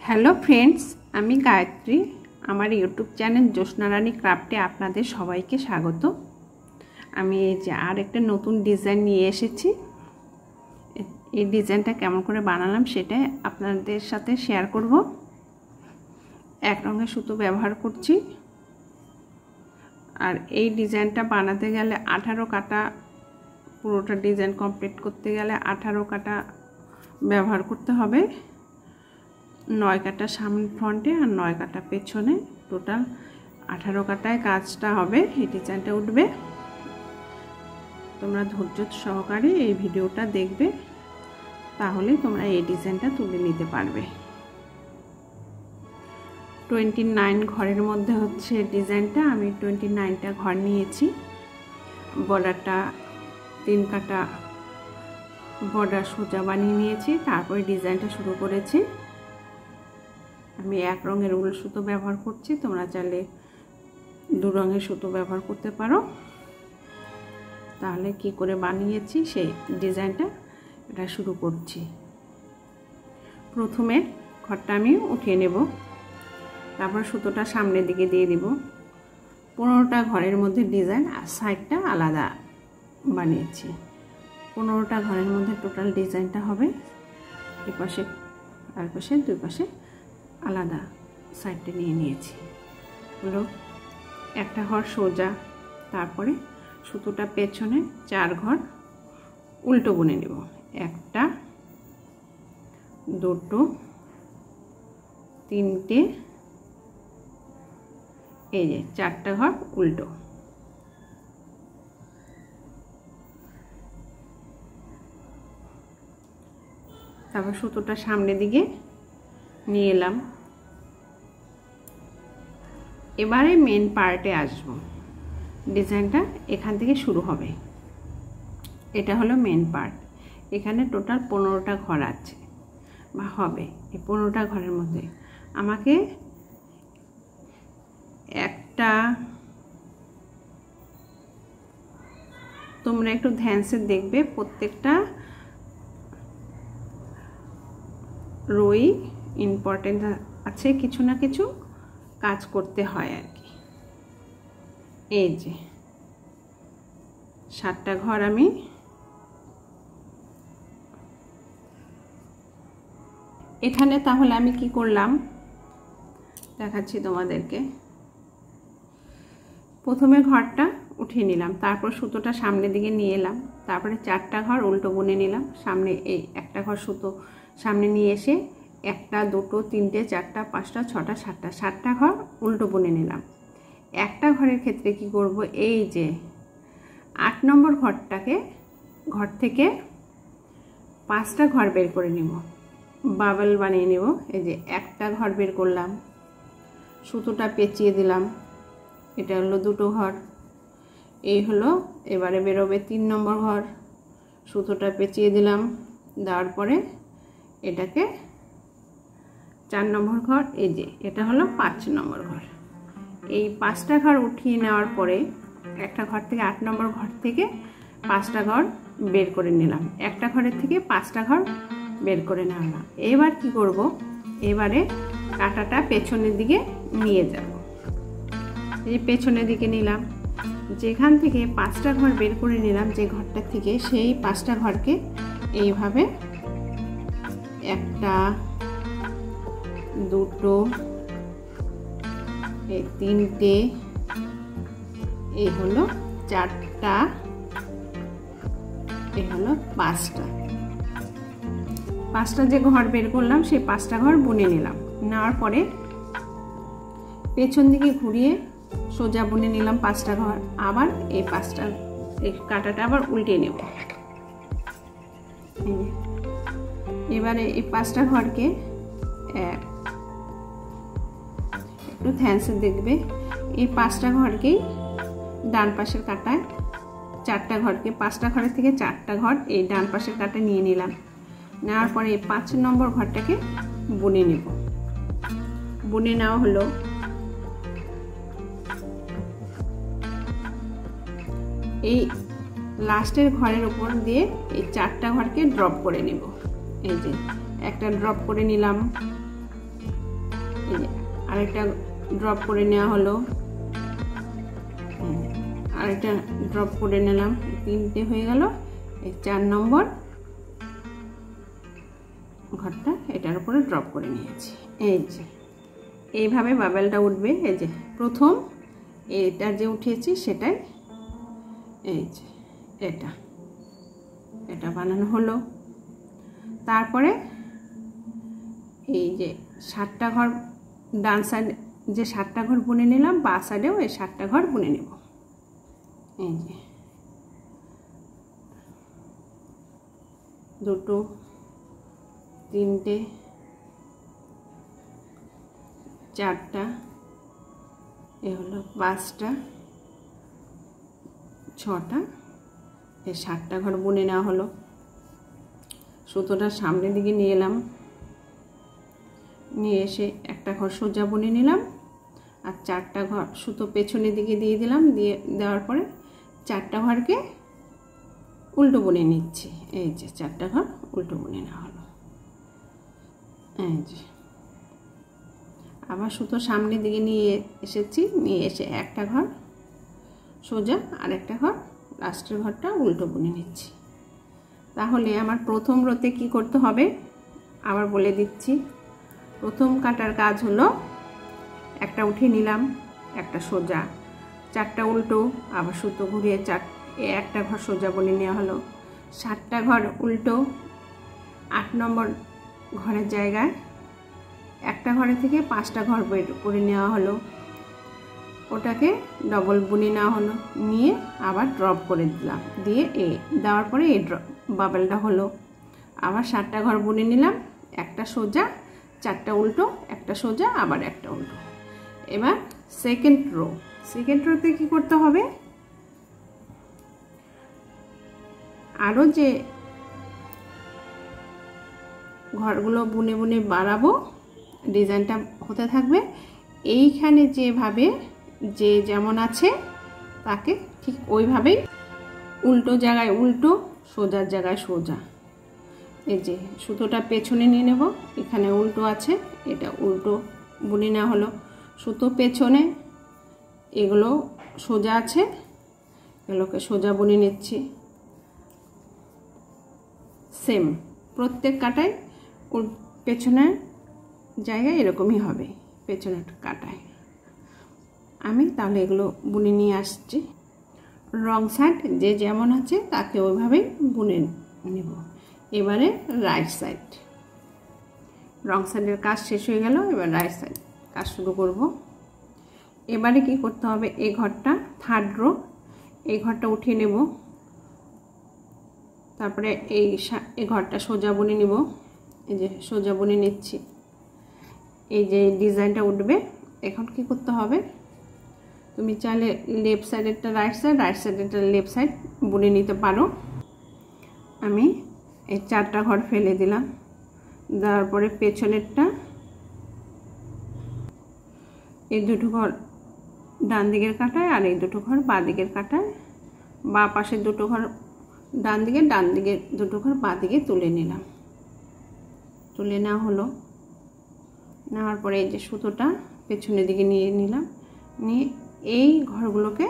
Hello friends, আমি গায়ত্রী। আমার YouTube channel জ্যোৎস্না রানী ক্রাফটে আপনাদের সবাইকে স্বাগত। আমি এই যে আর একটা নতুন ডিজাইন নিয়ে এসেছি। এই ডিজাইনটা কেমন করে বানালাম সেটাই আপনাদের সাথে শেয়ার করব। এক রঙের সুতো ব্যবহার করছি। আর এই ডিজাইনটা বানাতে গেলে 18 কাটা, পুরোটা ডিজাইন কমপ্লিট করতে গেলে 18 কাটা ব্যবহার করতে হবে। 9 কাটা সামনে ফ্রন্টে আর 9 কাটা পেছনে, টোটাল 18 কাটায় কাজটা হবে। এই ডিজাইনটা উঠবে। তোমরা ধৈর্য সহকারে এই ভিডিওটা দেখবে, তাহলে তোমরা এই ডিজাইনটা তুলে নিতে পারবে। 29 ঘরের মধ্যে হচ্ছে ডিজাইনটা। আমি 29টা ঘর নিয়েছি। বর্ডারটা 3 কাটা বর্ডার সোজা বানিয়ে নিয়েছি, তারপরে ডিজাইনটা শুরু করেছি। আমি এক রঙের উল সুতো ব্যবহার করছি, তোমরা চাইলে 2 রঙের সুতো ব্যবহার করতে পারো। তাহলে কি করে বানিয়েছি সেই ডিজাইনটা এটা শুরু করছি। প্রথমে ঘরটা আমি উঠিয়ে নেব, তারপর সুতোটা সামনের দিকে দিয়ে দিব। 15টা ঘরের মধ্যে ডিজাইন আর সাইডটা আলাদা বানিয়েছি। 15টা ঘরের মধ্যে টোটাল ডিজাইনটা হবে। এই পাশে আর পাশে 2 পাশে আলাদা সাইডটা নিয়ে নিয়েছি। হলো একটা ঘর সোজা, তারপরে সুতোটা পেছনে 4 ঘর উল্টো বুনে নেব। 1টা 2টো 3টে, এই যে 4টা ঘর উল্টো। তারপর সুতোটা সামনের দিকে নিয়ে এলাম। এবারে মেন পার্টে আসবো। ডিজাইনটা এখান থেকে শুরু হবে। এটা হলো মেন পার্ট। এখানে টোটাল 15টা ঘর আছে বা হবে। এই 15টা ঘরের মধ্যে আমাকে একটা, তোমরা একটু ধ্যানসে দেখবে, প্রত্যেকটা রোই ইম্পর্টেন্ট আছে, কিছু না কিছু কাজ করতে হয় আর কি। এই যে 7টা ঘর আমি এখানে, তাহলে আমি কি করলাম দেখাচ্ছি তোমাদেরকে। প্রথমে ঘরটা উঠিয়ে নিলাম, তারপর সুতোটা সামনের দিকে নিয়ে এলাম, তারপরে 4টা ঘর উল্টো বুনে নিলাম। সামনে এই একটা ঘর সুতো সামনে নিয়ে এসে 1টা 2টো 3টে 4টা 5টা 6টা 7টা ঘর উল্টো বুনে নিলাম। একটা ঘরের ক্ষেত্রে কি করব, এই যে 8 নম্বর ঘর থেকে 5টা ঘর বের করে নিব, বাবল বানিয়ে নেব। এই যে একটা ঘর বের করলাম, সুতোটা পেঁচিয়ে দিলাম। এটা হলো 2টো ঘর। এই হলো এবারে বেরোবে 3 নম্বর ঘর, সুতোটা পেঁচিয়ে দিলাম। দেওয়ার পরে এটাকে 4 নম্বর ঘর। এই যে এটা হলো 5 নম্বর ঘর। এই 5টা ঘর উঠিয়ে নেওয়ার পরে একটা ঘর থেকে 8 নম্বর ঘর থেকে 5টা ঘর বের করে নিলাম। একটা ঘরের থেকে 5টা ঘর বের করে নিলাম। এবার কি করব, এবারে কাঁটাটা পেছনের দিকে নিয়ে যাব। এই পেছনের দিকে নিলাম, যেখান থেকে 5টা ঘর বের করে নিলাম যে ঘরটা থেকে, সেই 5টা ঘরকে এইভাবে 1টা 2টো 3টে, এই হলো 4টা, এই হলো 5টা যে ঘর বের করলাম সেই 5টা ঘর বুনে নিলাম। নেওয়ার পরে পেছন দিকে ঘুরিয়ে সোজা বুনে নিলাম 5টা ঘর। আবার এই কাঁটাটা আবার উল্টে নেব। এবারে এই 5টা ঘরকে একটু ধ্যানসে দেখবে। এই 5টা ঘরকেই ডান পাশের কাঁটায় 4টা ঘরকে, 5টা ঘরের থেকে 4টা ঘর এই ডান পাশের কাঁটায় নিয়ে নিলাম। নেওয়ার পরে এই 5 নম্বর ঘরটাকে বুনে নেব। বুনে নেওয়া হলো। এই লাস্টের ঘরের উপর দিয়ে এই 4টা ঘরকে ড্রপ করে নেব। এই যে একটা ড্রপ করে নিলাম, আরেকটা ড্রপ করে নেওয়া হলো, আরেকটা ড্রপ করে নিলাম, 3টে হয়ে গেল। এই 4 নম্বর ঘরটা এটার উপরে ড্রপ করে নিয়েছি। এই যে এইভাবে বাবেলটা উঠবে। এই যে প্রথম এটা যে উঠিয়েছি সেটাই, এই যে এটা বানানো হলো। তারপরে এই যে 7টা ঘর ডান সাইড যে 7টা ঘর বুনে নিলাম, বা সাইডেও এই 7টা ঘর বুনে নেব। এই যে 2, 3টে, 4টা, এ হলো 5টা, 6টা, এই 7টা ঘর বুনে নেওয়া হলো। সুতোটা সামনের দিকে নিয়ে এলাম, নিয়ে এসে একটা ঘর সোজা বুনে নিলাম, আর 4টা ঘর সুতো পেছনের দিকে দিয়ে দিলাম। দেওয়ার পরে 4টা ঘরকে উল্টো বুনে নিচ্ছি। এই যে 4টা ঘর উল্টো বুনে নেওয়া হলো। এই যে আবার সুতো সামনের দিকে নিয়ে এসেছি, নিয়ে এসে একটা ঘর সোজা আর একটা ঘর লাস্টের ঘরটা উল্টো বুনে নিচ্ছি। তাহলে আমার প্রথম রোতে কি করতে হবে আবার বলে দিচ্ছি। প্রথম কাটার কাজ হলো একটা উঠিয়ে নিলাম, একটা সোজা, 4টা উল্টো, আবার সুতো ঘুরিয়ে একটা ঘর সোজা বুনে নেওয়া হলো। 7টা ঘর উল্টো, 8 নম্বর ঘরের জায়গায় একটা ঘরে থেকে 5টা ঘর বের করে নেওয়া হলো। ওটাকে ডবল বুনে নেওয়া হলো, নিয়ে আবার ড্রপ করে দিলাম। দেওয়ার পরে এই বাবেলটা হলো। আবার 7টা ঘর বুনে নিলাম, একটা সোজা, 4টা উল্টো, একটা সোজা, আবার একটা উল্টো। এবার সেকেন্ড রোতে কি করতে হবে, আরও যে ঘরগুলো বুনে বুনে বাড়াবো, ডিজাইনটা হতে থাকবে। এইখানে যেভাবে যে যেমন আছে তাকে ঠিক ওইভাবেই উল্টো জায়গায় উল্টো, সোজার জায়গায় সোজা। এই যে সুতোটা পেছনে নিয়ে নেব, এখানে উল্টো আছে, এটা উল্টো বুনে নেওয়া হলো। সুতো পেছনে, এগুলো সোজা আছে, এগুলোকে সোজা বুনে নিচ্ছি। সেম প্রত্যেক কাটায় পেছনের জায়গায় এরকমই হবে। পেছনের কাটায় আমি তাহলে এগুলো বুনে নিয়ে আসছি। রং সাইড যে যেমন আছে তাকে ওইভাবেই বুনে নেব। এবারে রাইট সাইড, রং সাইডের কাজ শেষ হয়ে গেল, এবার রাইট সাইড কাজ শুরু করব। এবারে কি করতে হবে, এই ঘরটা 3rd রো, এই ঘরটা উঠিয়ে নেব। তারপরে এই ঘরটা সোজা বুনে নিব। এই যে সোজা বুনে নিচ্ছি। এই যে ডিজাইনটা উঠবে, এখন কি করতে হবে, তুমি চাইলে লেফট সাইডেরটা রাইট সাইড, রাইট সাইডেরটা লেফট সাইড বুনে নিতে পারো। আমি এই 4টা ঘর ফেলে দিলাম, দেওয়ার পরে পেছনেরটা, এই 2টো ঘর ডান দিকের কাটায় আর এই 2টো ঘর বাঁ দিকের কাটায়, বা পাশের 2টো ঘর ডান দিকে, ডান দিকের 2টো ঘর বাঁ দিকে তুলে নিলাম। তুলে নেওয়া হলো। নেওয়ার পরে এই যে সুতোটা পেছনের দিকে নিয়ে নিলাম, নিয়ে এই ঘরগুলোকে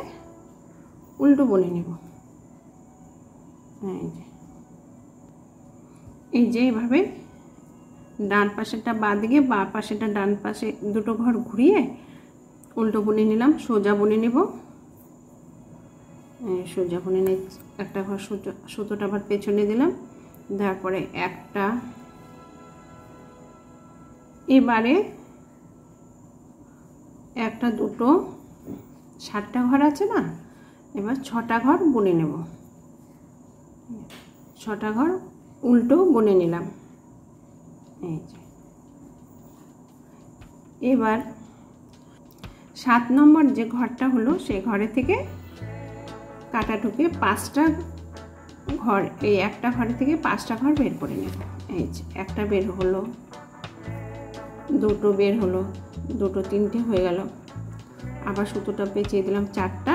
উল্টো বুনে নেব। এই যে এইভাবে ডান পাশেরটা বাঁ দিকে, বাঁ পাশেরটা ডান পাশে 2টো ঘর ঘুরিয়ে উল্টো বুনে নিলাম। সোজা বুনে নেব, সোজা বুনে নিয়ে একটা ঘর সুতোটা আবার পেছনে দিলাম, দেওয়ার পরে একটা, এবারে 1টা 2টো 7টা ঘর আছে না, এবার 6টা ঘর বুনে নেব। 6টা ঘর উল্টো বুনে নিলাম। এই যে এবার 7 নম্বর যে ঘরটা হলো সেই ঘরে থেকে কাটা ঢুকে 5টা ঘর, এই একটা ঘরে থেকে 5টা ঘর বের করে নেব। এই যে একটা বের হলো, 2টো বের হলো, 2টো 3টে হয়ে গেল। আবার সুতোটা পেঁচিয়ে দিলাম 4টা,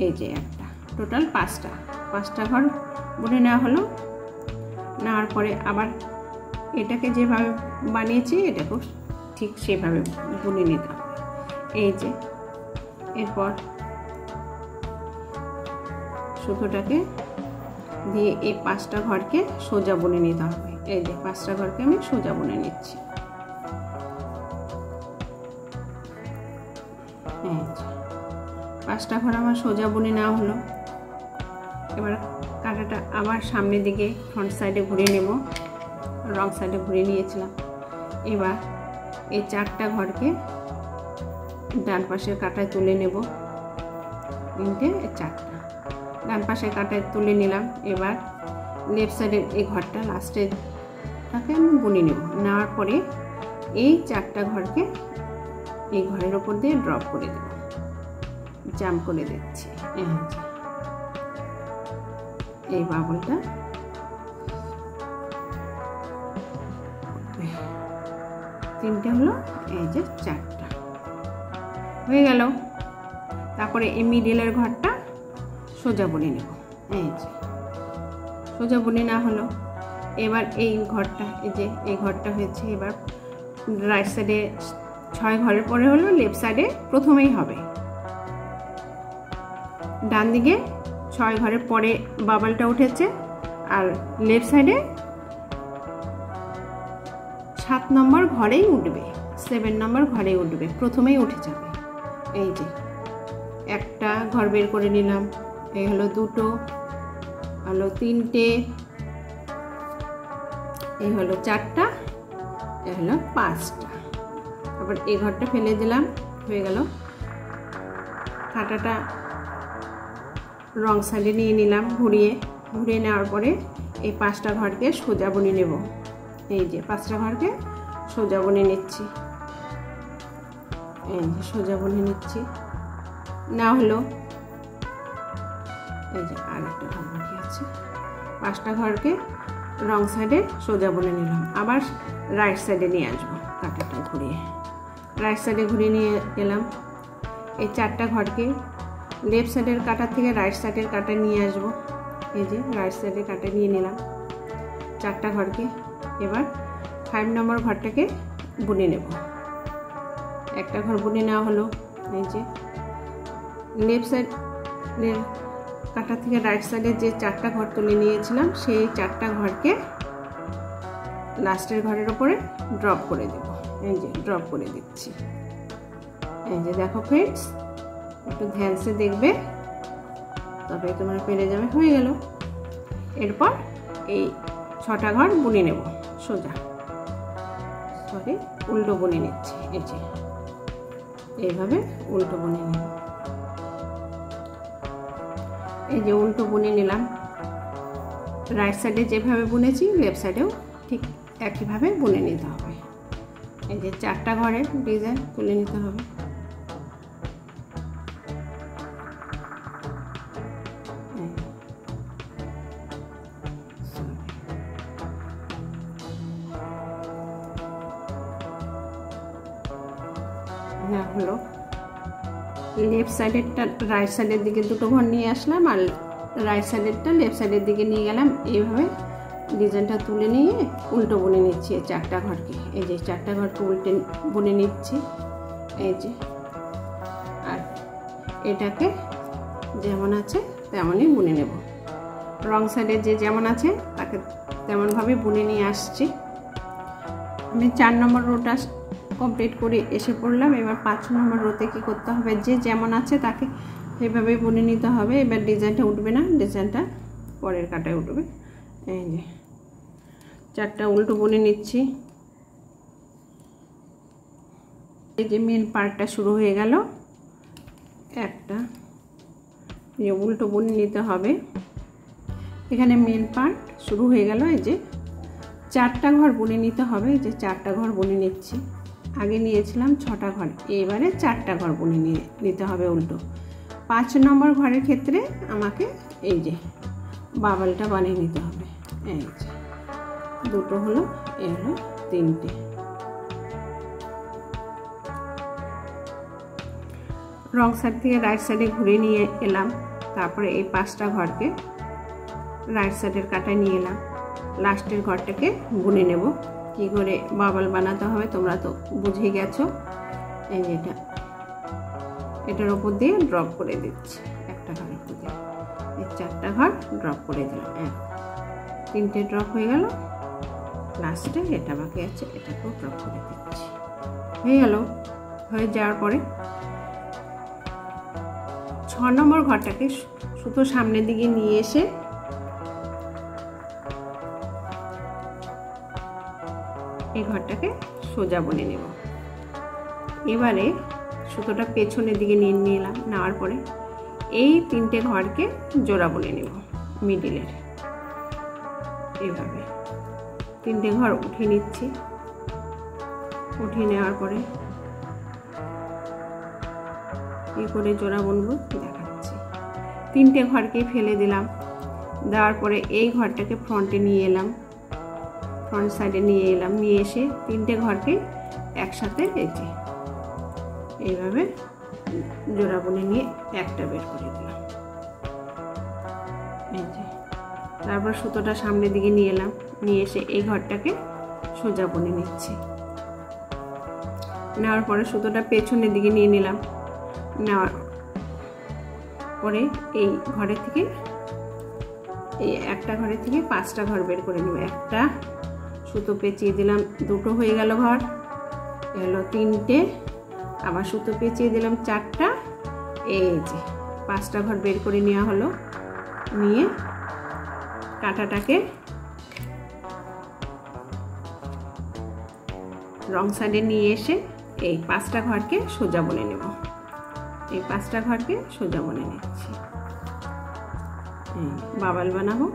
এই যে একটা, টোটাল 5টা ঘর বুনে নেওয়া হলো। নেওয়ার পরে আবার এটাকে যেভাবে বানিয়েছি এটাকেও ঠিক সেভাবে বুনে নিতে হবে। এই যে এরপর সুতোটাকে দিয়ে এই 5টা ঘরকে সোজা বুনে নিতে হবে। এই যে 5টা ঘরকে আমি সোজা বুনে নিচ্ছি। এই যে 5টা ঘর আমার সোজা বুনে নেওয়া হলো। এবার কাঁটাটা আবার সামনের দিকে ফ্রন্ট সাইডে ঘুরিয়ে নেব, রং সাইডে ঘুরিয়ে নিয়েছিলাম। এবার এই 4টা ঘরকে ডান পাশের কাঁটায় তুলে নেব, 3টে 4টা ডান পাশের কাঁটায় তুলে নিলাম। এবার লেফট সাইডের এই ঘরটা লাস্টের তাকে আমি বুনে নেব। নেওয়ার পরে এই 4টা ঘরকে এই ঘরের ওপর দিয়ে ড্রপ করে দেব, জাম্প করে দিচ্ছি। এই বাবলটা 3টে হলো, এই যে 4টা হয়ে গেল। তারপরে এই মিডলের ঘরটা সোজা বুনে নেব। এই যে সোজা বুনে না হলো। এবার এই ঘরটা, এই যে এই ঘরটা হয়েছে। এবার রাইট সাইডে 6 ঘরের পরে হলো লেফট সাইডে প্রথমেই হবে। ডান দিকে 6 ঘরের পরে বাবলটা উঠেছে, আর লেফট সাইডে 7 নম্বর ঘরেই উঠবে, 7 নম্বর ঘরেই উঠবে, প্রথমেই উঠে যাবে। এই যে একটা ঘর বের করে নিলাম। এই হলো 2টো, হলো 3টে, এই হলো 4টা, এই হলো 5টা। তারপর এই ঘরটা ফেলে দিলাম, হয়ে গেল। কাঁটাটা রং সাইডে নিয়ে নিলাম, ঘুরিয়ে নেওয়ার পরে এই 5টা ঘরকে সোজা বুনে নেব। এই যে 5টা ঘরকে সোজা বুনে নিচ্ছি। এই যে সোজা বুনে নিচ্ছি। না হলো এই যে আরেকটা ঘর বাকি আছে। 5টা ঘরকে রং সাইডে সোজা বুনে নিলাম। আবার রাইট সাইডে নিয়ে আসবো, কাঁটাটা ঘুরিয়ে রাইট সাইডে ঘুরিয়ে নিয়ে এলাম। এই 4টা ঘরকে লেফট সাইডের কাঁটা থেকে রাইট সাইডের কাঁটা নিয়ে আসবো। এই যে রাইট সাইডের কাঁটা নিয়ে নিলাম 4টা ঘরকে। এবার 5 নম্বর ঘরটাকে বুনে নেব। একটা ঘর বুনে নেওয়া হলো। এই যে লেফট সাইডের কাঁটা থেকে রাইট সাইডে যে 4টা ঘর তুলে নিয়েছিলাম, সেই 4টা ঘরকে লাস্টের ঘরের ওপরে ড্রপ করে দেব। এই যে ড্রপ করে দিচ্ছি। এই যে দেখো ফ্রেন্ডস, একটু ধ্যান সে দেখবে, তবে তোমরা পেরে যাবে। হয়ে গেল। এরপর এই 6টা ঘর বুনে নেব সোজা, সরি উল্টো বুনে নিচ্ছি। এই যে এইভাবে উল্টো বুনে নেব। এই যে উল্টো বুনে নিলাম। রাইট সাইডে যেভাবে বুনেছি লেফট সাইডেও ঠিক একইভাবে বুনে নিতে হবে। এই যে 4টা ঘরের ডিজাইন তুলে নিতে হবে। হলো লেফট সাইডেরটা রাইট সাইডের দিকে 2টো ঘর নিয়ে আসলাম, আর রাইট সাইডেরটা লেফট সাইডের দিকে নিয়ে গেলাম। এইভাবে ডিজাইনটা তুলে নিয়ে উল্টো বুনে নিচ্ছি এই 4টা ঘরকে। এই যে 4টা ঘরকে উল্টে বুনে নিচ্ছি। এই যে আর এটাকে যেমন আছে তেমনই বুনে নেব। রং সাইডে যে যেমন আছে তাকে তেমনভাবে বুনে নিয়ে আসছি। আমি 4 নম্বর রোটা কমপ্লিট করে এসে পড়লাম। এবার 5 নম্বর রোতে কী করতে হবে, যে যেমন আছে তাকে সেইভাবেই বুনে নিতে হবে। এবার ডিজাইনটা উঠবে না, ডিজাইনটা পরের কাটায় উঠবে। এই যে 4টা উল্টো বুনে নিচ্ছি। এই যে মেন পার্টটা শুরু হয়ে গেল। একটা উল্টো বুনে নিতে হবে। এখানে মেন পার্ট শুরু হয়ে গেল। এই যে 4টা ঘর বুনে নিতে হবে। এই যে 4টা ঘর বুনে নিচ্ছি। আগে নিয়েছিলাম 6টা ঘর, এবারে 4টা ঘর বুনে নিতে হবে উল্টো। 5 নম্বর ঘরের ক্ষেত্রে আমাকে এই যে বাবলটা বানিয়ে নিতে হবে। এই যে 2টো হলো, এই হলো 3টে। রং সাইড থেকে রাইট সাইডে ঘুরে নিয়ে এলাম। তারপরে এই 5টা ঘরকে রাইট সাইডের কাটায় নিয়ে এলাম। লাস্টের ঘরটাকে বুনে নেব। কি করে বাবল বানাতে হবে তোমরা তো বুঝে গেছো। এই যে এটার উপর দিয়ে ড্রপ করে দিচ্ছি, একটা ঘরের উপর দিয়ে এই 4টা ঘর ড্রপ করে দিলাম। 3টে ড্রপ হয়ে গেল, লাস্টে এটা বাকি আছে, এটাকেও ড্রপ করে দিচ্ছি। হয়ে গেল। হয়ে যাওয়ার পরে 6 নম্বর ঘরটাকে সুতো সামনের দিকে নিয়ে এসে এই ঘরটাকে সোজা বুনে নেব। এবারে সুতোটা পেছনের দিকে নিয়ে নিলাম, নেওয়ার পরে এই 3টে ঘরকে জোড়া বুনে নেব মিডিলের। এইভাবে 3টে ঘর উঠিয়ে নিচ্ছি। উঠিয়ে নেওয়ার পরে কি করে জোড়া বুনবো দেখাচ্ছি। 3টে ঘরকে ফেলে দিলাম, দেওয়ার পরে এই ঘরটাকে ফ্রন্টে নিয়ে এলাম, ফ্রন্ট সাইডে নিয়ে এলাম, নিয়ে এসে 3টে ঘরকে একসাথে রেখে এইভাবে জোড়া বুনে নিয়ে একটা বের করে দিলাম। এই যে তারপর সুতোটা সামনের দিকে নিয়ে এলাম, নিয়ে এসে এই ঘরটাকে সোজা বুনে নিচ্ছি। নেওয়ার পরে সুতোটা পেছনের দিকে নিয়ে নিলাম, নেওয়ার পরে এই ঘরের থেকে এই একটা ঘরের থেকে 5টা ঘর বের করে নেব। একটা সুতো পেঁচিয়ে দিলাম, 2টো হয়ে গেল ঘর, এলো 3টে, আবার সুতো পেঁচিয়ে দিলাম 4টা, এই যে 5টা ঘর বের করে নেওয়া হলো। নিয়ে কাঁটাটাকে রং সাইডে নিয়ে এসে এই 5টা ঘরকে সোজা বুনে নেব। এই 5টা ঘরকে সোজা বুনে নিচ্ছি, বাবল বানাবো।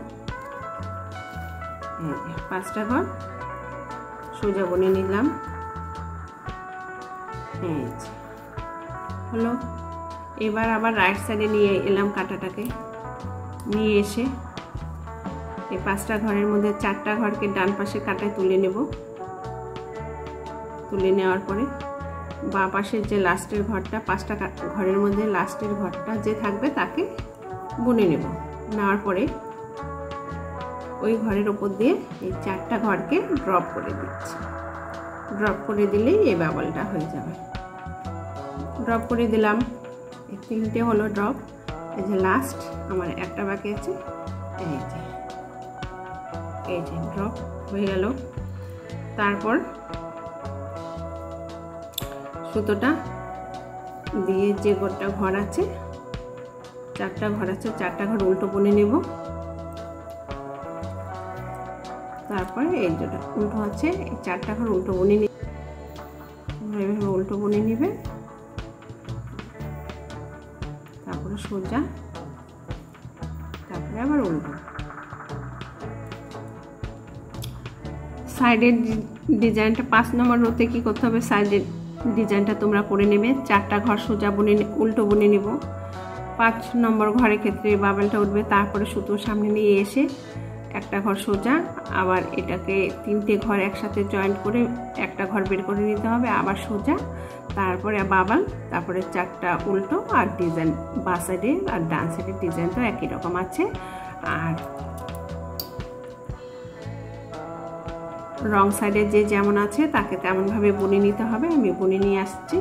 এই যে 5টা ঘর সোজা বুনে নিলাম। এই যে হলো। এবার আবার রাইট সাইডে নিয়ে এলাম কাঁটাটাকে, নিয়ে এসে এই 5টা ঘরের মধ্যে 4টা ঘরকে ডান পাশে কাঁটায় তুলে নেব। তুলে নেওয়ার পরে বাঁ পাশের যে লাস্টের ঘরটা, 5টা ঘরের মধ্যে লাস্টের ঘরটা যে থাকবে তাকে বুনে নেব। নেওয়ার পরে ওই ঘরের ওপর দিয়ে এই 4টা ঘরকে ড্রপ করে দিচ্ছি। ড্রপ করে দিলেই এই বাবলটা হয়ে যাবে। ড্রপ করে দিলাম, এই 3টে হলো ড্রপ। এই যে লাস্ট আমার একটা বাকি আছে, এই যে ড্রপ হয়ে গেল। তারপর সুতোটা দিয়ে যে গোটা ঘর আছে, 4টা ঘর আছে, 4টা ঘর উল্টো বুনে নেব। তারপরে এই যেটা উল্টো আছে, এই 4টা ঘর উল্টো বুনে নিয়ে এভাবে উল্টো বুনে নেবে। তারপরে সোজা, তারপরে আবার উল্টো। সাইডের ডিজাইনটা 5 নম্বর রোতে কি করতে হবে, সাইডের ডিজাইনটা তোমরা করে নেবে। 4টা ঘর সোজা বুনে উল্টো বুনে নেব। 5 নম্বর ঘরের ক্ষেত্রে বাবলটা উঠবে। তারপরে সুতো সামনে নিয়ে এসে একটা ঘর সোজা, আবার এটাকে 3টে ঘর একসাথে জয়েন্ট করে একটা ঘর বের করে নিতে হবে, আবার সোজা, তারপরে বাবল, তারপরে 4টা উল্টো। আর ডিজাইন বাঁ সাইডে আর ডান সাইডের ডিজাইন তো একই রকম আছে। আর রং সাইডে যে যেমন আছে তাকে তেমনভাবে বুনে নিতে হবে। আমি বুনে নিয়ে আসছি।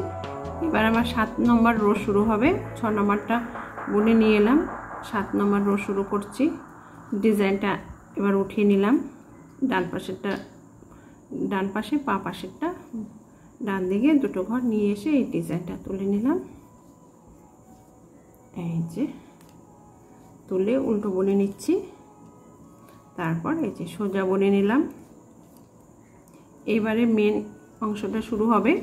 এবার আমার 7 নম্বর রো শুরু হবে। 6 নম্বরটা বুনে নিয়ে এলাম, 7 নম্বর রো শুরু করছি। ডিজাইনটা এবার উঠিয়ে নিলাম, ডান পাশেরটা ডান পাশে, বাঁ পাশেরটা ডান দিকে 2টো ঘর নিয়ে এসে এই ডিজাইনটা তুলে নিলাম। এই যে তুলে উল্টো বুনে নিচ্ছি। তারপর এই যে সোজা বুনে নিলাম। এবারে মেন অংশটা শুরু হবে।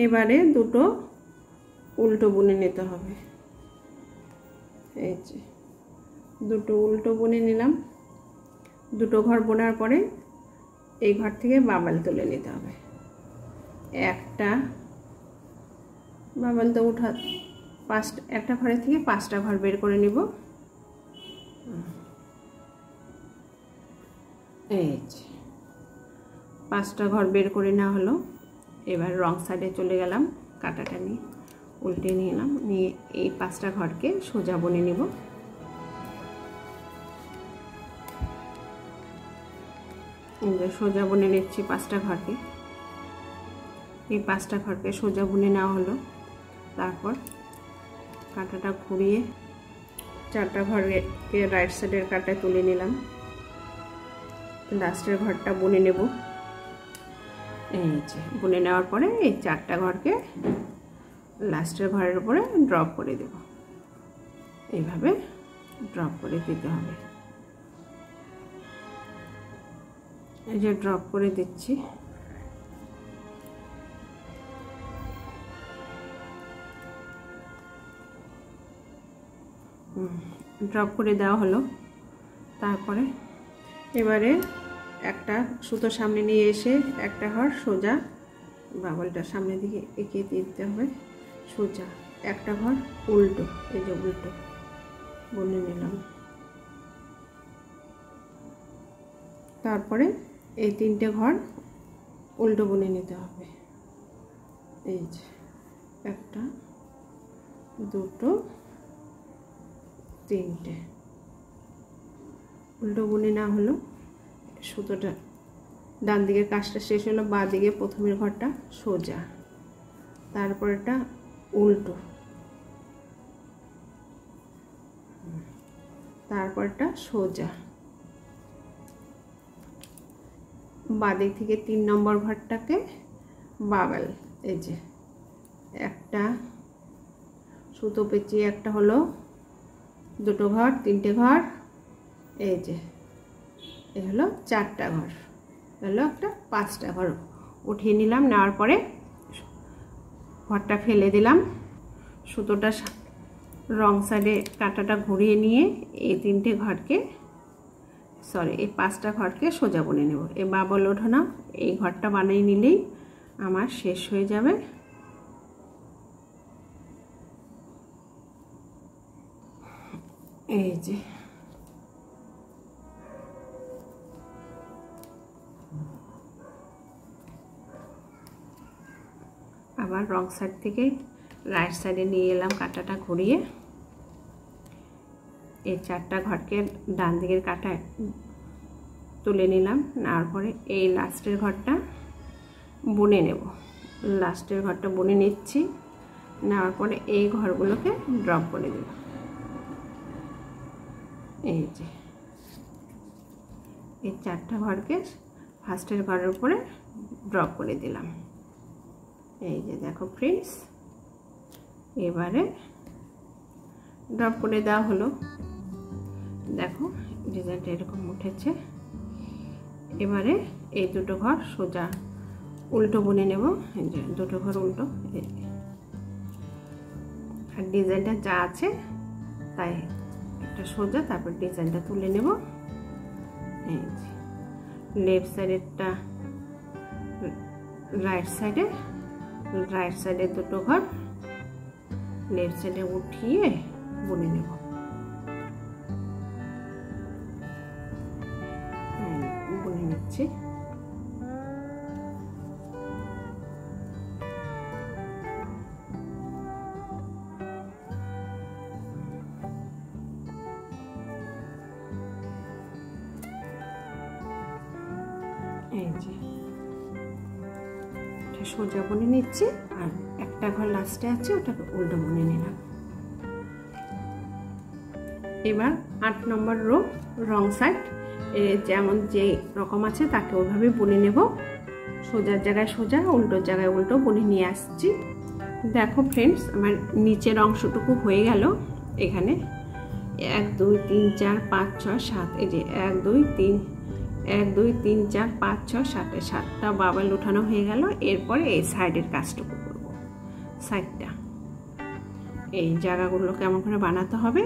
এবারে 2টো উল্টো বুনে নিতে হবে। এই যে 2টো উল্টো বুনে নিলাম। 2টো ঘর বোনার পরে এই ঘর থেকে বাবল তুলে নিতে হবে। একটা বাবল তো উঠা, একটা ঘরের থেকে 5টা ঘর বের করে নিব। এই যে 5টা ঘর বের করে নেওয়া হলো। এবার রং সাইডে চলে গেলাম, কাঁটাটা নিয়ে উল্টে নিয়ে এলাম, নিয়ে এই 5টা ঘরকে সোজা বুনে নিব। সোজা বুনে নিচ্ছি 5টা ঘরকে। এই 5টা ঘরকে সোজা বুনে নেওয়া হলো। তারপর কাঁটাটা ঘুরিয়ে 4টা ঘরকে রাইট সাইডের কাঁটায় তুলে নিলাম। লাস্টের ঘরটা বুনে নেব। এই যে বুনে নেওয়ার পরে এই 4টা ঘরকে লাস্টের ঘরের উপরে ড্রপ করে দেব। এইভাবে ড্রপ করে দিতে হবে। এই যে ড্রপ করে দিচ্ছি। ড্রপ করে দেওয়া হলো। তারপরে এবারে একটা সুতো সামনে নিয়ে এসে একটা ঘর সোজা বাবলটা সামনের দিকে এঁকে দিতে হবে। সোজা একটা ঘর উল্টো, এই যে উল্টো বুনে নিলাম। তারপরে এই 3টে ঘর উল্টো বুনে নিতে হবে। এই যে 1 2 3টে উল্টো বুনে না হলো। সুতোটা ডান দিকের কাজটা শেষ হলো, বাঁ দিকে প্রথমের ঘরটা সোজা, তারপর এটা উল্টো, তারপরটা সোজা। বাঁ দিক থেকে 3 নম্বর ঘরটাকে বাবল, এই যে একটা সুতো পেঁচিয়ে একটা হলো, 2টো ঘর, 3টে ঘর, এই যে এই হলো 4টা ঘর, হলো একটা 5টা ঘর উঠিয়ে নিলাম। নেওয়ার পরে ঘরটা ফেলে দিলাম। সুতোটা রং সাইডে কাঁটাটা ঘুরিয়ে নিয়ে এই 3টে ঘরকে এই 5টা ঘরকে সোজা বুনে নেব। এই বাবল ওঠানো এই ঘরটা বানিয়ে নিলেই আমার শেষ হয়ে যাবে। এই যে আবার রং সাইড থেকে রাইট সাইডে নিয়ে এলাম, কাঁটাটা ঘুরিয়ে এই 4টা ঘরকে ডান দিকের কাঁটায় তুলে নিলাম। নেওয়ার পরে এই লাস্টের ঘরটা বুনে নেব। লাস্টের ঘরটা বুনে নিচ্ছি। নেওয়ার পরে এই ঘরগুলোকে ড্রপ করে দেব। এই যে এই 4টা ঘরকে ফার্স্টের ঘরের উপরে ড্রপ করে দিলাম। এই যে দেখো ফ্রেন্ডস, এবারে ড্রপ করে দেওয়া হলো। দেখো ডিজাইনটা এরকম উঠেছে। এবারে এই 2টো ঘর সোজা উল্টো বুনে নেব। এই যে 2টো ঘর উল্টো, আর ডিজাইনটা যা আছে তাই একটা সোজা, তারপর ডিজাইনটা তুলে নেব। এই যে লেফট সাইডেরটা রাইট সাইডে, রাইট সাইডে 2টো ঘর লেফট সাইডে উঠিয়ে বুনে নেব। বুনে নিচ্ছি। এই যে সোজা বুনে নিচ্ছি, আর একটা ঘর লাস্টে আছে ওটাকে উল্টো বুনে নিলাম। এবার 8 নম্বর রো রং সাইড যেমন যে রকম আছে তাকে ওইভাবে বুনে নেব। সোজার জায়গায় সোজা, উল্টোর জায়গায় উল্টো বুনে নিয়ে আসছি। দেখো ফ্রেন্ডস, আমার নিচের অংশটুকু হয়ে গেল। এখানে 1 2 3 4 5 6 7, এই যে 1 2 3 1 2 3 4 5 6 7, 7টা বাবল উঠানো হয়ে গেল। এরপরে এই সাইডের কাজটুকু করব। সাইডটা এই জায়গাগুলো কেমন করে বানাতে হবে,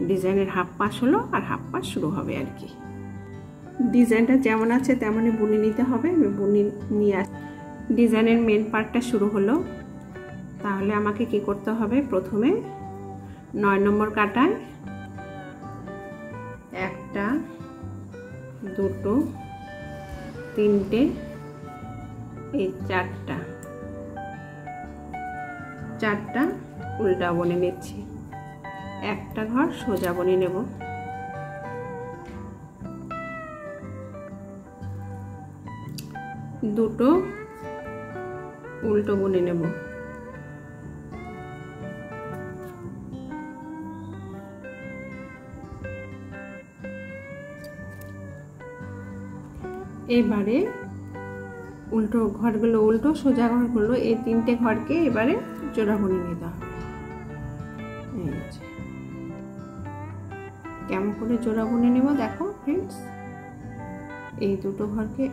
ডিজাইনের হাফ পাশ হলো আর হাফ পাশ শুরু হবে আর কি। ডিজাইনটা যেমন আছে তেমনই বুনে নিতে হবে। আমি বুনে নিয়ে ডিজাইনের মেন পার্টটা শুরু হলো। তাহলে আমাকে কি করতে হবে, প্রথমে 9 নম্বর কাটায় 1টা 2টো 3টে এই 4টা উল্টা বুনে নিচ্ছি। একটা ঘর সোজা বুনে নেব। দুটো উল্টো বুনে নেব। এবারে উল্টো ঘরগুলো, উল্টো সোজা ঘরগুলো, এই তিনটে ঘরকে এবারে জোড়া বুনে নিতে হবে। কেমন করে জোড়া বুনে নেব দেখো ফ্রেন্ডস। এই দুটো ঘরকে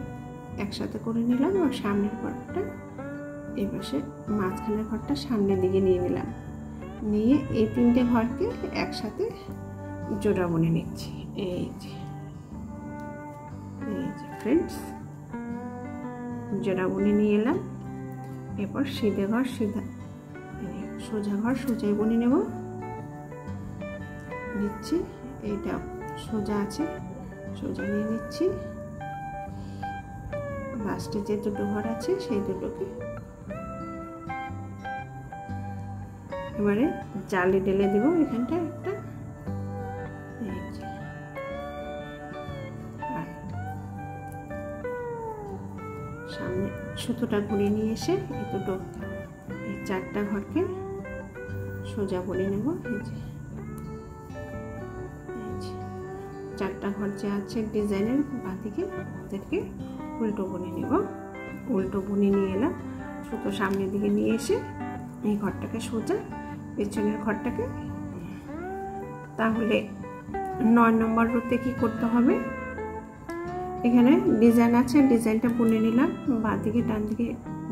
একসাথে করে নিলাম আর সামনের ঘরটা এই পাশে, মাঝখানের ঘরটা সামনের দিকে নিয়ে নিলাম, নিয়ে এই তিনটে ঘরকে একসাথে জোড়া বুনে নিচ্ছি। এই যে ফ্রেন্ডস, জোড়া বুনে নিয়ে এলাম। এরপর সিধে ঘর সিধা, সোজা ঘর সোজাই বুনে নেব। নিচ্ছি, এইটা সোজা আছে, সোজা নিয়ে নিচ্ছি। লাস্টে যে দুটো ঘর আছে সেই দুটোকে এবারে জালি ঢেলে দিব এখানটা একটা। সামনে সুতোটা ঘুরিয়ে নিয়ে এসে এই দুটো, এই চারটা ঘরকে সোজা বুনে নেব। এই যে চারটা ঘর যে আছে ডিজাইনের বাঁদিকে, ওদেরকে উল্টো বুনে নেব। উল্টো বুনে নিয়ে এলাম, সুতো সামনের দিকে নিয়ে এসে এই ঘরটাকে সোজা, পেছনের ঘরটাকে। তাহলে 9 নম্বর রোতে কি করতে হবে, এখানে ডিজাইন আছে, ডিজাইনটা বুনে নিলাম। বাঁদিকে ডান দিকে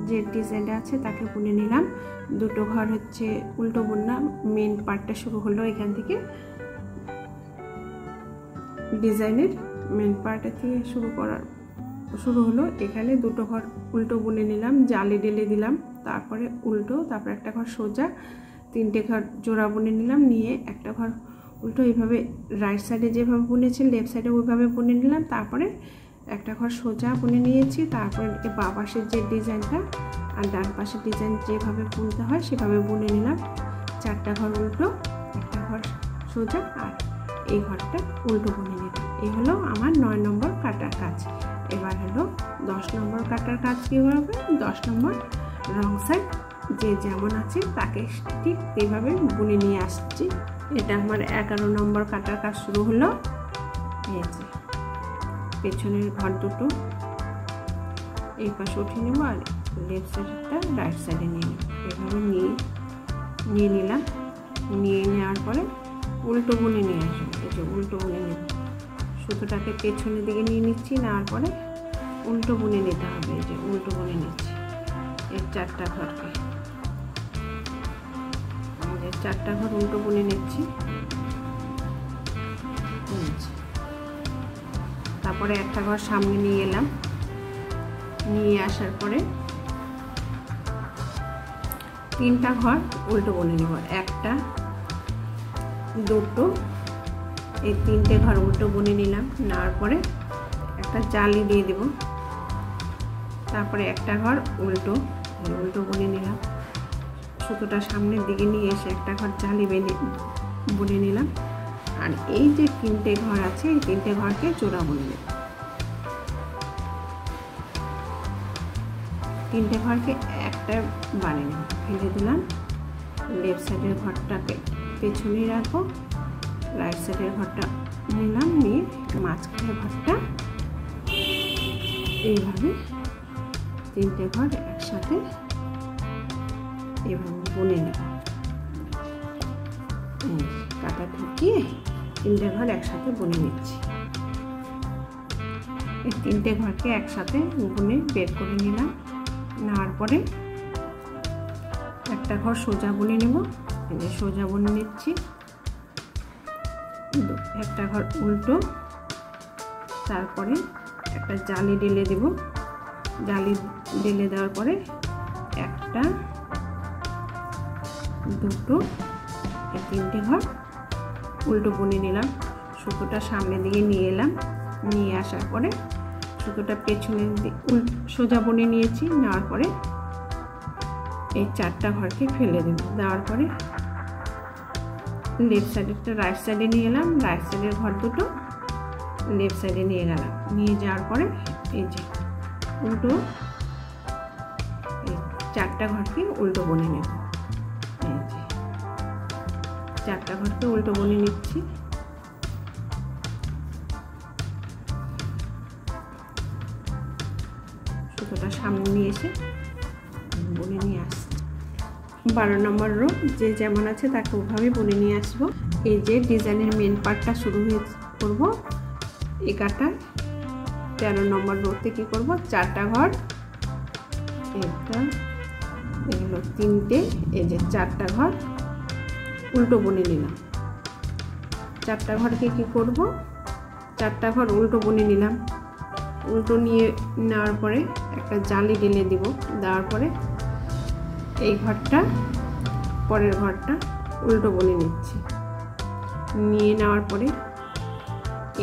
যে ডিজাইনটা আছে তাকে বুনে নিলাম। দুটো ঘর হচ্ছে উল্টো বুনলাম। মেন পার্টটা শুরু হলো এখান থেকে, ডিজাইনের মেন পার্ট থেকে শুরু হলো। এখানে দুটো ঘর উল্টো বুনে নিলাম, জালি ঢেলে দিলাম, তারপরে উল্টো, তারপর একটা ঘর সোজা, তিনটে ঘর জোড়া বুনে নিলাম। নিয়ে একটা ঘর উল্টো, এইভাবে রাইট সাইডে যেভাবে বুনেছি লেফট সাইডে ওইভাবে বুনে নিলাম। তারপরে একটা ঘর সোজা বুনে নিয়েছি। তারপরে বাঁ পাশের যে ডিজাইনটা আর ডান পাশের ডিজাইন যেভাবে বুনতে হয় সেভাবে বুনে নিলাম। চারটা ঘর উল্টো, একটা ঘর সোজা, আর এই ঘরটা উল্টো বুনে নিলাম। এই হলো আমার 9 নম্বর কাটার কাজ। এবার হলো 10 নম্বর কাটার কাজ কীভাবে, 10 নম্বর রং সাইড যে যেমন আছে তাকে ঠিক এইভাবে বুনে নিয়ে আসছি। এটা আমার 11 নম্বর কাটার কাজ শুরু হলো। এই যে পেছনের ঘর দুটো এই পাশে উঠিয়ে নেব আর লেফট সাইডটা রাইট সাইডে নিয়ে নেব। এভাবে নিয়ে নিলাম। নিয়ে নেওয়ার পরে উল্টো বুনে নিয়ে আসবো। এই যে উল্টো বুনে নেব, সুতোটাকে পেছনের দিকে নিয়ে নিচ্ছি, নেওয়ার পরে উল্টো বুনে নিতে হবে। এই যে উল্টো বুনে নিচ্ছি এই চারটা ঘরকে, আমাদের চারটা ঘর উল্টো বুনে নিচ্ছি। তারপরে একটা ঘর সামনে নিয়ে এলাম, নিয়ে আসার পরে তিনটা ঘর উল্টো বুনে নেব। একটা, দুটো, এই তিনটে ঘর উল্টো বুনে নিলাম। নেওয়ার পরে একটা জালি দিয়ে দেব। তারপরে একটা ঘর উল্টো বুনে নিলাম। সুতোটা সামনের দিকে নিয়ে এসে একটা ঘর জালি বুনে নিলাম। আর এই যে তিনটে ঘর আছে এই তিনটে ঘরকে জোড়া বুনে নেব। তিনটে ঘরকে একটা বানিয়ে নেব, ফেলে দিলাম। লেফট সাইডের ঘরটাকে পেছনেই রাখবো, রাইট সাইডের ঘরটা নিলাম, নিয়ে মাঝখানের ঘরটা এইভাবে তিনটে ঘর একসাথে এভাবে বুনে নেব। কাটা ঢুকিয়ে তিনটে ঘর একসাথে বুনে নিচ্ছি। এই তিনটে ঘরকে একসাথে বুনে বের করে নিলাম। নেওয়ার পরে একটা ঘর সোজা বুনে নেব। এই যে সোজা বুনে নিচ্ছি। একটা ঘর উল্টো, তারপরে একটা জালি ঢেলে দেব। জালি ঢেলে দেওয়ার পরে একটা, দুটো, এই তিনটে ঘর উল্টো বুনে নিলাম। সুতোটা সামনের দিকে নিয়ে এলাম, নিয়ে আসার পরে সুতোটা পেছনের দিকে সোজা বুনে নিয়েছি। নেওয়ার পরে এই চারটা ঘরকে ফেলে দেব। দেওয়ার পরে লেফট সাইডেরটা রাইট সাইডে নিয়ে এলাম, রাইট সাইডের ঘর দুটো লেফট সাইডে নিয়ে গেলাম। নিয়ে যাওয়ার পরে এই যে উল্টো চারটা ঘরকে উল্টো বুনে নেব। এই যে চারটা ঘরকে উল্টো বুনে নিচ্ছি। সুতোটা সামনে নিয়ে এসে বুনে নিয়ে আসছি। 12 নম্বর রো যে যেমন আছে তাকে ওভাবে বুনে নিয়ে আসবো। এই যে ডিজাইনের মেন পার্টটা শুরু করব এই কাটায় 13 নম্বর রোতে কি করব, চারটা ঘর, একটা, এগুলো তিনটে, এই যে চারটা ঘর উল্টো বুনে নিলাম। চারটা ঘরকে কি করব, চারটা ঘর উল্টো বুনে নিলাম। উল্টো নিয়ে নেওয়ার পরে একটা জালি ঢেলে দিব, দেওয়ার পরে এই ঘরটা পরের ঘরটা উল্টো বুনে নিচ্ছি। নিয়ে নেওয়ার পরে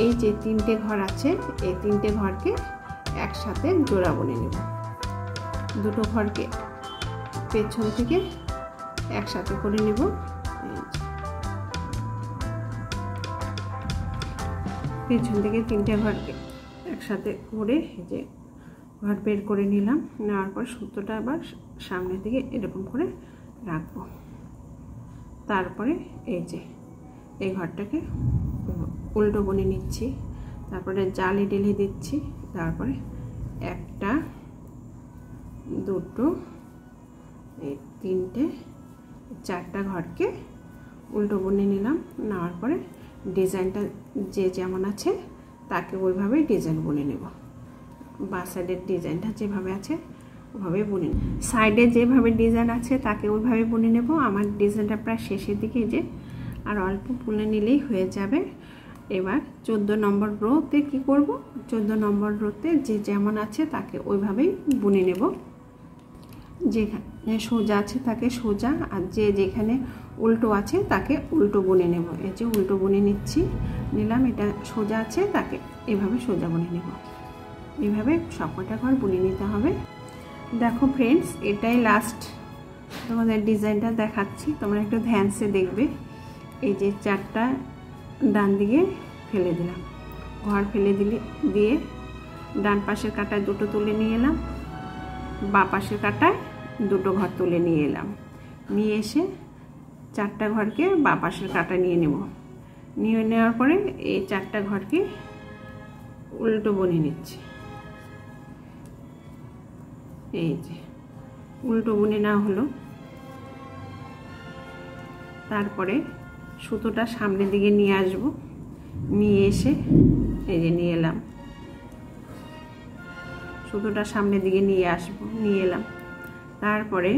এই যে তিনটে ঘর আছে এই তিনটে ঘরকে একসাথে জোড়া বুনে নেব। দুটো ঘরকে পেছন থেকে একসাথে করে নেব। পেছন থেকে তিনটে ঘরকে একসাথে করে এই যে ঘর বের করে নিলাম। নেওয়ার পর সুতোটা আবার সামনের দিকে এরকম করে রাখবো। তারপরে এই যে এই ঘরটাকে উল্টো বুনে নিচ্ছি। তারপরে জালি ঢেলে দিচ্ছি। তারপরে একটা, দুটো, এই তিনটে, চারটা ঘরকে উল্টো বুনে নিলাম। নেওয়ার পরে ডিজাইনটা যে যেমন আছে তাকে ওইভাবেই ডিজাইন বুনে নেব। বা সাইডের ডিজাইনটা যেভাবে আছে ওভাবে বুনে নেব। সাইডে যেভাবে ডিজাইন আছে তাকে ওইভাবে বুনে নেব। আমার ডিজাইনটা প্রায় শেষের দিকে, যে আর অল্প বুনে নিলেই হয়ে যাবে। এবার 14 নম্বর রোতে কি করব, 14 নম্বর রোতে যে যেমন আছে তাকে ওইভাবেই বুনে নেব। যেখানে সোজা আছে তাকে সোজা, আর যে যেখানে উল্টো আছে তাকে উল্টো বুনে নেব। এই যে উল্টো বুনে নিলাম। এটা সোজা আছে তাকে এভাবে সোজা বুনে নেব। এভাবে সবকটা ঘর বুনে নিতে হবে। দেখো ফ্রেন্ডস, এটাই লাস্ট তোমাদের ডিজাইনটা দেখাচ্ছি, তোমরা একটু ধ্যানসে দেখবে। এই যে চারটা ডান দিকে ফেলে দিলাম, ঘর ফেলে দিয়ে ডান পাশের কাটায় দুটো তুলে নিয়ে এলাম, বাঁ পাশের কাটায় দুটো ঘর তুলে নিয়ে এলাম। নিয়ে এসে চারটা ঘরকে বাঁ পাশের কাটা নিয়ে নেব। নিয়ে নেওয়ার পরে এই চারটা ঘরকে উল্টো বুনে নিচ্ছি। এই যে উল্টো বুনে নেওয়া হলো। তারপরে সুতোটা সামনের দিকে নিয়ে আসব। নিয়ে এসে এই যে নিয়ে এলাম, সুতোটা সামনের দিকে নিয়ে এলাম। তারপরে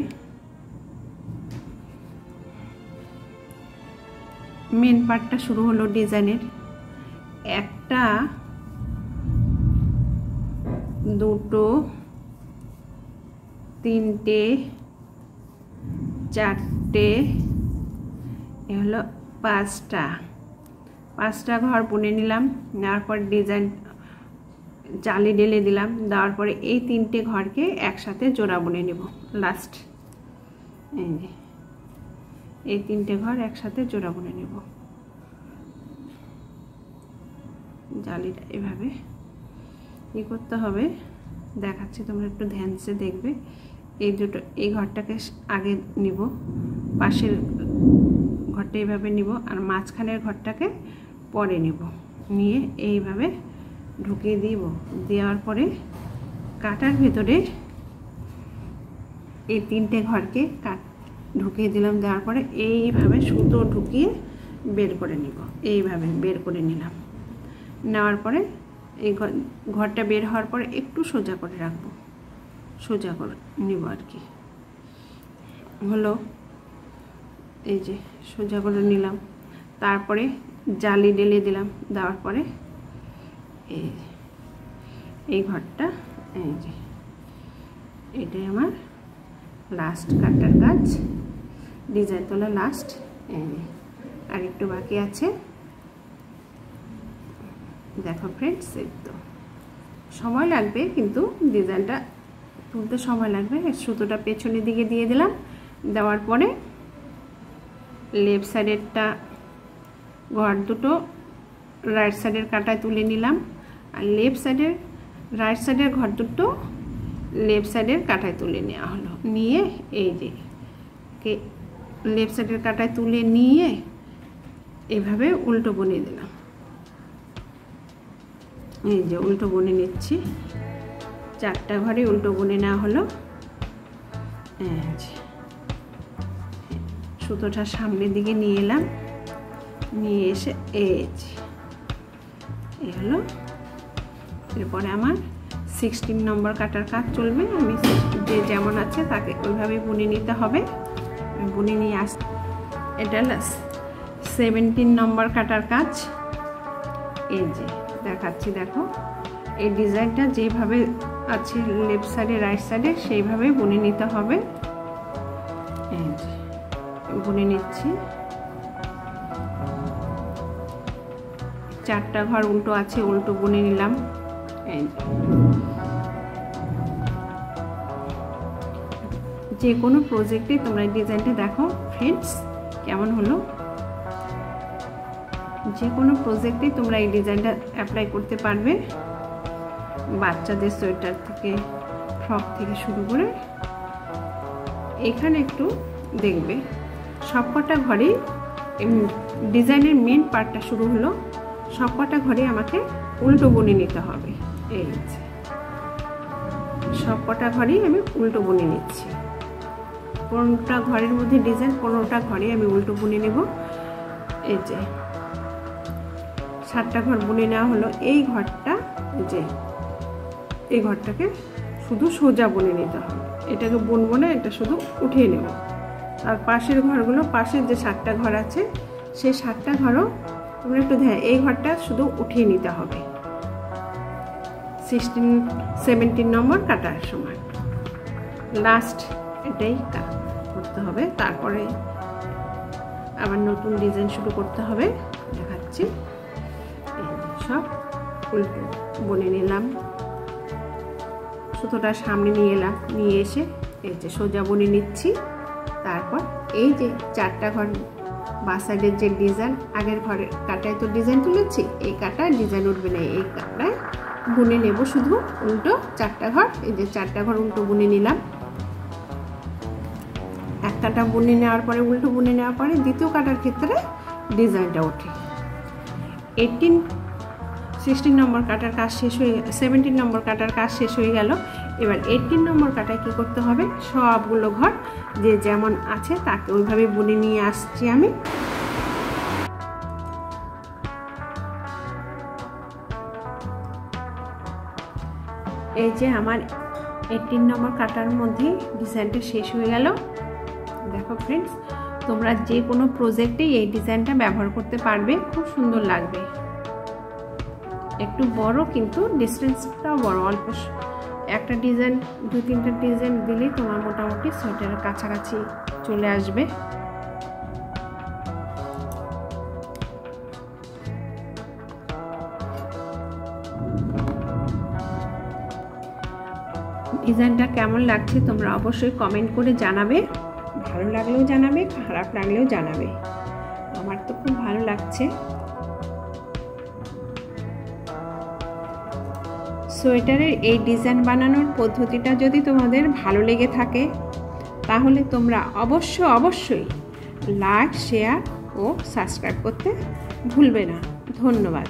মেন পার্টটা শুরু হলো ডিজাইনের। একটা, দুটো, তিনটে, চারটে, এ হলো পাঁচটা ঘর বুনে নিলাম। নেওয়ার পর ডিজাইন জালি ঢেলে দিলাম। দেওয়ার পরে এই তিনটে ঘরকে একসাথে জোড়া বুনে নেব। লাস্ট এই তিনটে ঘর একসাথে জোড়া বুনে নেব। জালিটা এভাবে কি করতে হবে দেখাচ্ছি, তোমরা একটু ধ্যানসে দেখবে। এই ঘরটাকে আগে নিব, পাশের ঘরটা এইভাবে নিব, আর মাঝখানের ঘরটাকে পরে নেব। নিয়ে এইভাবে ঢুকিয়ে দেওয়ার পরে কাটার ভেতরে এই তিনটে ঘরকে ঢুকিয়ে দিলাম। দেওয়ার পরে এইভাবে সুতো ঢুকিয়ে বের করে নিব। এইভাবে বের করে নিলাম। নেওয়ার পরে এই ঘরটা বের হওয়ার পরে একটু সোজা করে রাখবো, সোজা করে নিব আর কি। হলো এই যে সোজা করে নিলাম। তারপরে জালি ঢেলে দিলাম। দেওয়ার পরে এই ঘরটা, এই যে এটাই আমার লাস্ট কাটার কাজ, ডিজাইন তোলা লাস্ট। আর একটু বাকি আছে। দেখো ফ্রেন্ডস, এই তো সময় লাগবে, কিন্তু ডিজাইনটা তুলতে সময় লাগবে। সুতোটা পেছনের দিকে দিয়ে দিলাম। দেওয়ার পরে লেফট সাইডেরটা ঘর দুটো রাইট সাইডের কাটায় তুলে নিলাম, আর রাইট সাইডের ঘর দুটো লেফট সাইডের কাঁটায় তুলে নেওয়া হলো। নিয়ে এই যে লেফট সাইডের কাঁটায় তুলে নিয়ে এভাবে উল্টো বুনে দিলাম। এই যে উল্টো বুনে নিচ্ছি, 4টা ঘরে উল্টো বুনে নেওয়া হলো। সুতোটা সামনের দিকে নিয়ে এলাম, নিয়ে এসে এই হলো। এরপরে আমার 16 নম্বর কাটার কাজ চলবে। আমি যে যেমন আছে তাকে ওইভাবে বুনে নিতে হবে। বুনে নিয়ে এটা 17 নম্বর কাটার কাজ। এই যে দেখাচ্ছি, দেখো এই ডিজাইনটা যেভাবে আছে লেফট সাইডে রাইট সাইডে সেইভাবে বুনে নিতে হবে। এই যে বুনে নিচ্ছি। 4টা ঘর উল্টো আছে, উল্টো বুনে নিলাম। যে কোনো প্রজেক্টে তোমরা এই ডিজাইনটা দেখো ফ্রেন্ডস কেমন হলো। যে কোনো প্রজেক্টে তোমরা এই ডিজাইনটা অ্যাপ্লাই করতে পারবে, বাচ্চাদের সোয়েটার থেকে ফ্রক থেকে শুরু করে। এখানে একটু দেখবে সবকটা ঘরেই ডিজাইনের মেন পার্টটা শুরু হলো, সবকটা ঘরে আমাকে উল্টো বুনে নিতে হবে। এই যে সবকটা ঘরেই আমি উল্টো বুনে নিচ্ছি। 15টা ঘরের মধ্যে ডিজাইন, 15টা ঘরে আমি উল্টো বুনে নেব। এই যে 7টা ঘর বুনে নেওয়া হলো। এই ঘরটা যে এই ঘরটাকে শুধু সোজা বুনে নিতে হবে, এটাকে বুনবো না, এটা শুধু উঠিয়ে নেব। আর পাশের ঘরগুলো, পাশের যে 7টা ঘর আছে সেই 7টা ঘরও তোমরা একটু এই ঘরটা শুধু উঠিয়ে নিতে হবে 17 নম্বর কাটার সময়। লাস্ট এটাই করতে হবে, তারপরে আবার নতুন ডিজাইন শুরু করতে হবে। দেখাচ্ছি, সব উল্টো বুনে নিলাম। সুতোটা সামনে নিয়ে এলাম, নিয়ে এসে এই যে সোজা বুনে নিচ্ছি। তারপর এই যে 4টা ঘর বা সাইডের যে ডিজাইন, আগের ঘরের কাটায় তো ডিজাইন তুলেছি, এই কাটায় ডিজাইন উঠবে না, এই কাটায় বুনে নেব শুধু উল্টো 4টা ঘর। এই যে 4টা ঘর উল্টো বুনে নিলাম। এক কাটা বুনে নেওয়ার পরে উল্টো বুনে নেওয়ার পরে দ্বিতীয় কাটার ক্ষেত্রে ডিজাইনটা ওঠে। 16 নম্বর কাটার কাজ শেষ হয়ে, 17 নম্বর কাটার কাজ শেষ হয়ে গেল। এবার 18 নম্বর কাটায় কি করতে হবে, সবগুলো ঘর যে যেমন আছে তাকে ওইভাবে বুনে নিয়ে আসছি আমি। এই যে আমার 18 নম্বর কাটার মধ্যে ডিজাইনটা শেষ হয়ে গেল। দেখো ফ্রেন্ডস, তোমরা যে কোনো প্রজেক্টে এই ডিজাইনটা ব্যবহার করতে পারবে, খুব সুন্দর লাগবে। একটু বড় কিন্তু ডিস্টেন্সটাও বড়, অল্প একটা ডিজাইন 2-3টা ডিজাইন দিলেই তোমার মোটামুটি সোয়েটারের কাছাকাছি চলে আসবে। ডিজাইনটা কেমন লাগছে তোমরা অবশ্যই কমেন্ট করে জানাবে। ভালো লাগলেও জানাবে, খারাপ লাগলেও জানাবে। আমার তো খুব ভালো লাগছে। সোয়েটারের এই ডিজাইন বানানোর পদ্ধতিটা যদি তোমাদের ভালো লেগে থাকে তাহলে তোমরা অবশ্যই লাইক, শেয়ার ও সাবস্ক্রাইব করতে ভুলবে না। ধন্যবাদ।